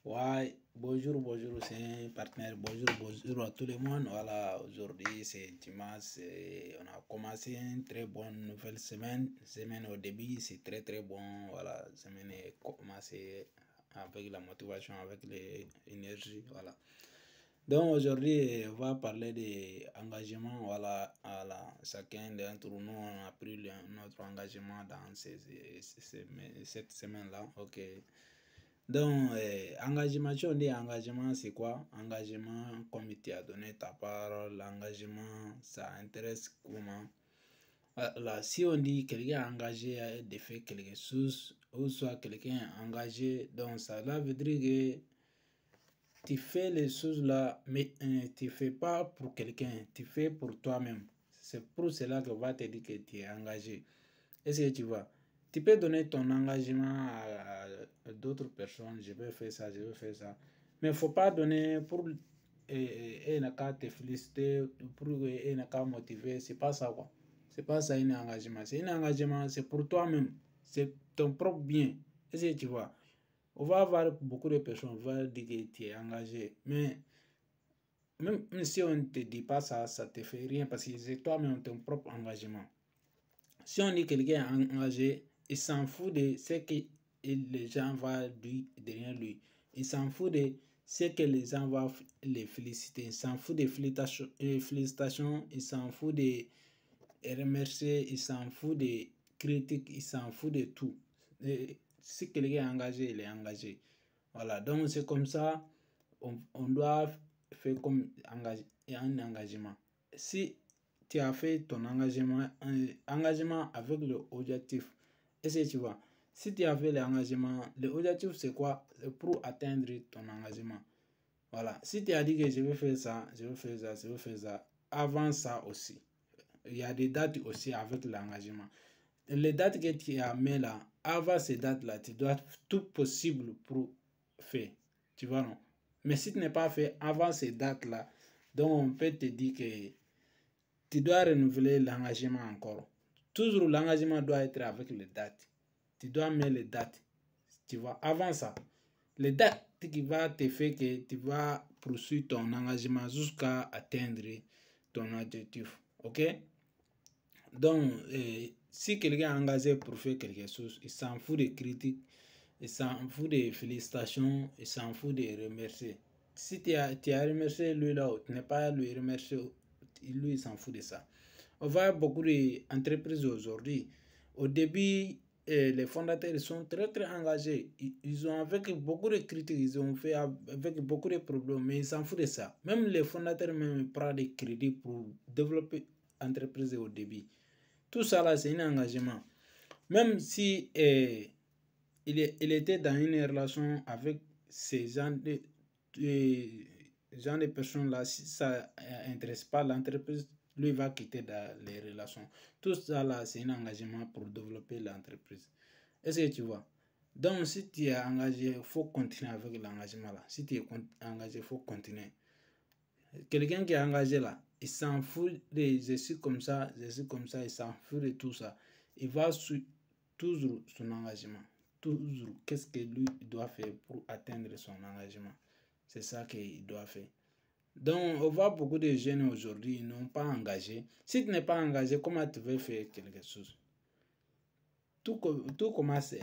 Ouais, bonjour, c'est un partenaire. Bonjour à tout le monde. Voilà, aujourd'hui c'est dimanche. On a commencé une très bonne nouvelle semaine. Semaine au début, c'est très bon. Voilà, semaine est commencée avec la motivation, avec l'énergie. Voilà. Donc aujourd'hui, on va parler d'engagement. Voilà, chacun d'entre nous a pris notre engagement dans cette semaine-là. Ok. Donc, engagement, si on dit engagement, c'est quoi? Engagement, comme tu as donné ta parole, l'engagement, ça intéresse comment? Voilà, si on dit quelqu'un est engagé à de faire quelque chose, ou soit quelqu'un est engagé, donc ça veut dire que tu fais les choses là, mais tu ne fais pas pour quelqu'un, tu fais pour toi-même. C'est pour cela que va te dire que tu es engagé. Est-ce que tu vois? Tu peux donner ton engagement à d'autres personnes, je vais faire ça, je vais faire ça. Mais il ne faut pas donner pour te féliciter, pour motiver. C'est pas ça quoi. C'est pas ça un engagement. C'est un engagement, c'est pour toi-même. C'est ton propre bien. Est-ce que tu vois? On va avoir beaucoup de personnes qui vont dire que tu es engagé. Mais même si on ne te dit pas ça, ça ne te fait rien parce que c'est toi-même ton propre engagement. Si on dit quelqu'un est engagé, il s'en fout de ce que les gens vont dire derrière lui. Il s'en fout de ce que les gens vont les féliciter. Il s'en fout des félicitations. Il s'en fout de remercier. Il s'en fout des critiques. Il s'en fout de tout. Et si quelqu'un est engagé, il est engagé. Voilà, donc c'est comme ça, on doit faire comme un engagement. Si tu as fait ton engagement, engagement avec l'objectif, est-ce que tu vois? Si tu as fait l'engagement, l'objectif c'est quoi? C'est pour atteindre ton engagement. Voilà, si tu as dit que je vais faire ça, je vais faire ça, je vais faire ça, avant ça aussi. Il y a des dates aussi avec l'engagement. Les dates que tu as mis là, avant ces dates-là, tu dois tout possible pour faire. Tu vois, non? Mais si tu n'es pas fait avant ces dates-là, donc on peut te dire que tu dois renouveler l'engagement encore. Toujours l'engagement doit être avec les dates. Tu dois mettre les dates. Tu vois, avant ça, les dates qui vont te faire que tu vas poursuivre ton engagement jusqu'à atteindre ton objectif. Ok? Donc, si quelqu'un est engagé pour faire quelque chose, il s'en fout des critiques, il s'en fout des félicitations, il s'en fout des remercier. Si tu as remercié lui là, tu n'es pas lui remercier, lui il s'en fout de ça. On voit beaucoup d'entreprises aujourd'hui. Au début, les fondateurs sont très engagés. Ils ont avec beaucoup de critiques, ils ont fait avec beaucoup de problèmes, mais ils s'en foutent de ça. Même les fondateurs même prennent des crédits pour développer l'entreprise au début. Tout ça là, c'est un engagement. Même si il était dans une relation avec ces gens de personnes là, si ça n'intéresse pas l'entreprise, lui va quitter dans les relations. Tout ça là, c'est un engagement pour développer l'entreprise. Est-ce que tu vois? Donc, si tu es engagé, il faut continuer avec l'engagement là. Si tu es engagé, il faut continuer. Quelqu'un qui est engagé là, il s'en fout des je suis comme ça, il s'en fout de tout ça. Il va toujours son engagement. Toujours, qu'est-ce que lui doit faire pour atteindre son engagement. C'est ça qu'il doit faire. Donc, on voit beaucoup de jeunes aujourd'hui, ils n'ont pas engagé. Si tu n'es pas engagé, comment tu veux faire quelque chose? Tout commence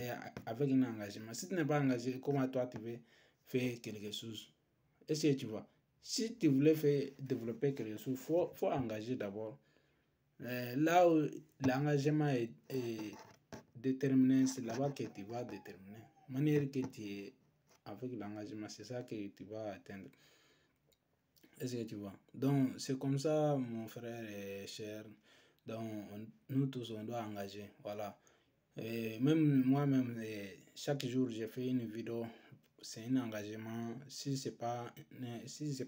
avec un engagement. Si tu n'es pas engagé, comment toi tu veux faire quelque chose? Est-ce que tu vois? Si tu voulais faire développer quelque chose, faut engager d'abord. Là où l'engagement est déterminé, c'est là-bas que tu vas déterminer. La manière que tu es avec l'engagement, c'est ça que tu vas atteindre. Est-ce que tu vois? Donc, c'est comme ça, mon frère et cher. Donc, nous tous, on doit engager. Voilà. Et même moi-même, chaque jour, j'ai fait une vidéo. C'est un engagement. Si c'est pas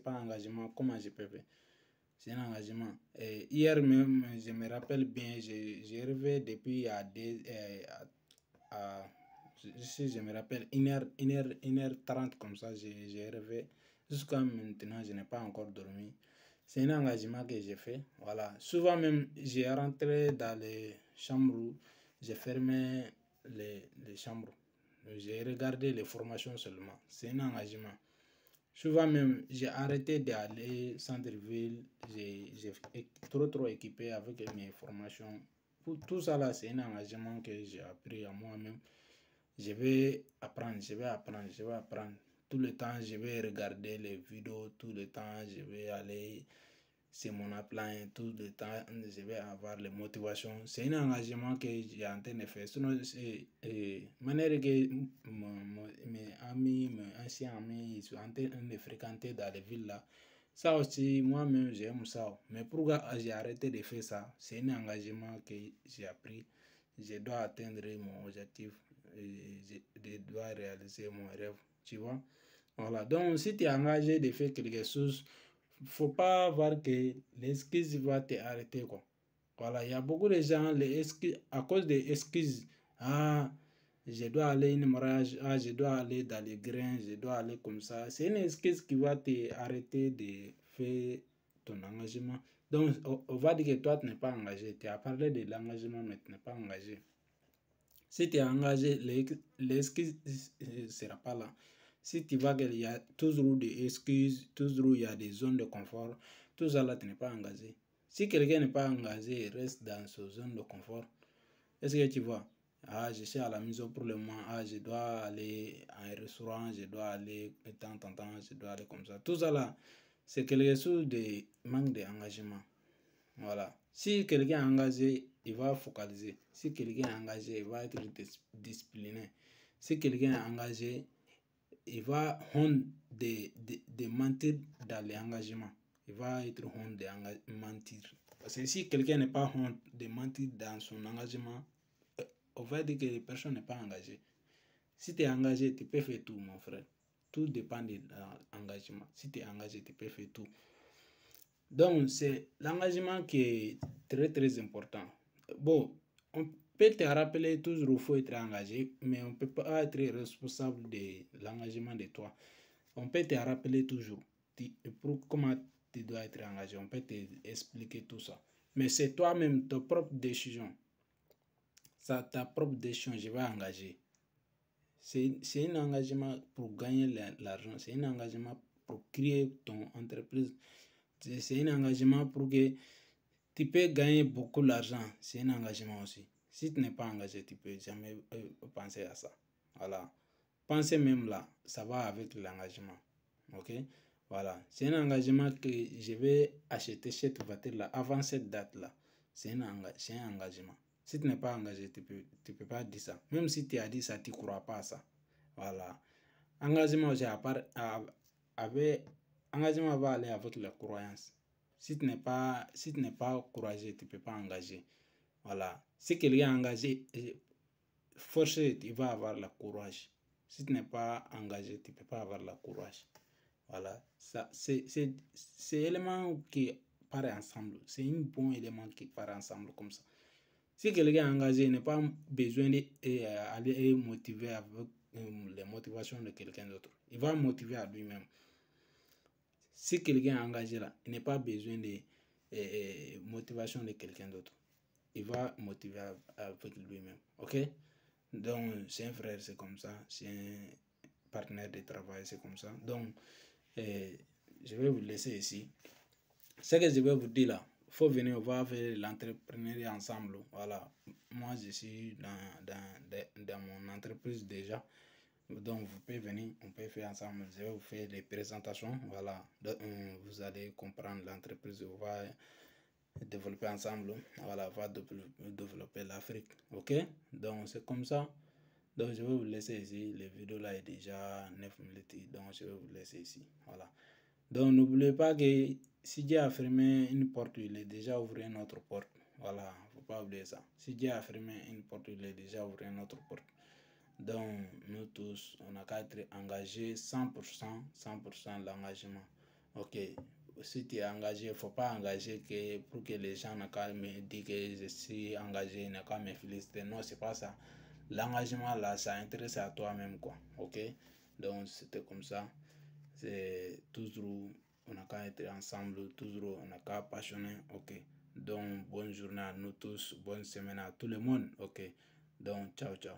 engagement, comment je peux faire? C'est un engagement. Et hier même, je me rappelle bien, j'ai rêvé depuis si je me rappelle, 1h30 comme ça, j'ai rêvé. Jusqu'à maintenant, je n'ai pas encore dormi. C'est un engagement que j'ai fait. Voilà. Souvent même, j'ai rentré dans les chambres, j'ai fermé les chambres. J'ai regardé les formations seulement. C'est un engagement. Souvent même, j'ai arrêté d'aller centre-ville. J'ai trop équipé avec mes formations. Pour tout ça là, c'est un engagement que j'ai appris à moi-même. Je vais apprendre. Tout le temps, je vais regarder les vidéos. Tout le temps, je vais aller. C'est mon plan. Tout le temps, je vais avoir les motivations. C'est un engagement que j'ai en train de faire. Sinon, c'est manière que mes amis, mes anciens amis, ils sont en train de fréquenter dans les villes là. Ça aussi, moi-même, j'aime ça. Mais pourquoi j'ai arrêté de faire ça? C'est un engagement que j'ai appris. Je dois atteindre mon objectif. Je dois réaliser mon rêve. Tu vois? Voilà. Donc, si tu es engagé de faire quelque chose, faut pas voir que l'excuse va t'arrêter, quoi. Voilà. Il y a beaucoup de gens, les excuses, à cause des excuses, ah, je dois aller à un mariage, ah, je dois aller dans les grains, je dois aller comme ça. C'est une excuse qui va t'arrêter de faire ton engagement. Donc, on va dire que toi, tu n'es pas engagé. Tu as parlé de l'engagement, mais tu n'es pas engagé. Si tu es engagé, l'excuse ne sera pas là. Si tu vois qu'il y a toujours des excuses, toujours il y a des zones de confort, tout ça là, tu n'es pas engagé. Si quelqu'un n'est pas engagé, il reste dans sa zone de confort. Est-ce que tu vois? Ah, je suis à la maison pour le moment. Ah, je dois aller à un restaurant, je dois aller de temps en temps, je dois aller comme ça. Tout ça là, c'est quelque chose de manque d'engagement. Voilà. Si quelqu'un est engagé, il va focaliser. Si quelqu'un est engagé, il va être discipliné. Si quelqu'un est engagé, il va honte de mentir dans l'engagement. Il va être honte de mentir. Parce que si quelqu'un n'est pas honte de mentir dans son engagement, on va dire que la personne n'est pas engagée. Si tu es engagé, tu peux faire tout, mon frère. Tout dépend de l'engagement. Si tu es engagé, tu peux faire tout. Donc, c'est l'engagement qui est très important. Bon, on peut te rappeler toujours qu'il faut être engagé, mais on ne peut pas être responsable de l'engagement de toi. On peut te rappeler toujours pour comment tu dois être engagé. On peut t'expliquer tout ça. Mais c'est toi-même, ta propre décision. Ta propre décision, je vais engager. C'est un engagement pour gagner l'argent. C'est un engagement pour créer ton entreprise. C'est un engagement pour que tu peux gagner beaucoup d'argent. C'est un engagement aussi. Si tu n'es pas engagé, tu ne peux jamais penser à ça. Voilà. Pensez même là, ça va avec l'engagement. Ok? Voilà. C'est un engagement que je vais acheter cette voiture-là avant cette date-là. C'est un engagement. Si tu n'es pas engagé, tu peux pas dire ça. Même si tu as dit ça, tu ne crois pas à ça. Voilà. Engagement aussi, engagement va aller avec la croyance. Si tu n'es pas courageux, tu ne peux pas engager. Voilà. Si quelqu'un est engagé, forcé, il va avoir le courage. Si tu n'es pas engagé, tu ne peux pas avoir le courage. Voilà. C'est élément qui part ensemble. C'est un bon élément qui part ensemble comme ça. Si quelqu'un est engagé, il n'a pas besoin d'aller motiver avec les motivations de quelqu'un d'autre. Il va motiver à lui-même. Si quelqu'un est engagé là, il n'a pas besoin de motivation de quelqu'un d'autre. Il va motiver avec lui-même. Ok? Donc, c'est un frère, c'est comme ça. C'est un partenaire de travail, c'est comme ça. Donc, je vais vous laisser ici. Ce que je vais vous dire là, il faut venir, on va faire l'entrepreneuriat ensemble. Voilà. Moi, je suis dans mon entreprise déjà. Donc, vous pouvez venir, on peut faire ensemble. Je vais vous faire des présentations. Voilà. Donc, vous allez comprendre l'entreprise. On va développer ensemble. Voilà. On va développer l'Afrique. Ok? Donc, c'est comme ça. Donc, je vais vous laisser ici. La vidéo là est déjà 9 minutes. Donc, je vais vous laisser ici. Voilà. Donc, n'oubliez pas que si Dieu a fermé une porte, il est déjà ouvert une autre porte. Voilà, il ne faut pas oublier ça. Si Dieu a fermé une porte, il est déjà ouvert une autre porte. Donc, nous tous, on a qu'à être engagés 100%, 100% l'engagement. Ok, si tu es engagé, il ne faut pas engager pour que les gens n'aient qu'à me dire que je suis engagé, n'aient qu'à me féliciter. Non, c'est pas ça. L'engagement là, ça intéresse à toi-même, quoi. Ok, donc c'était comme ça. C'est toujours, on a qu'à être ensemble, toujours, on a qu'à passionner. Ok, donc bonne journée à nous tous, bonne semaine à tout le monde. Ok, donc ciao, ciao.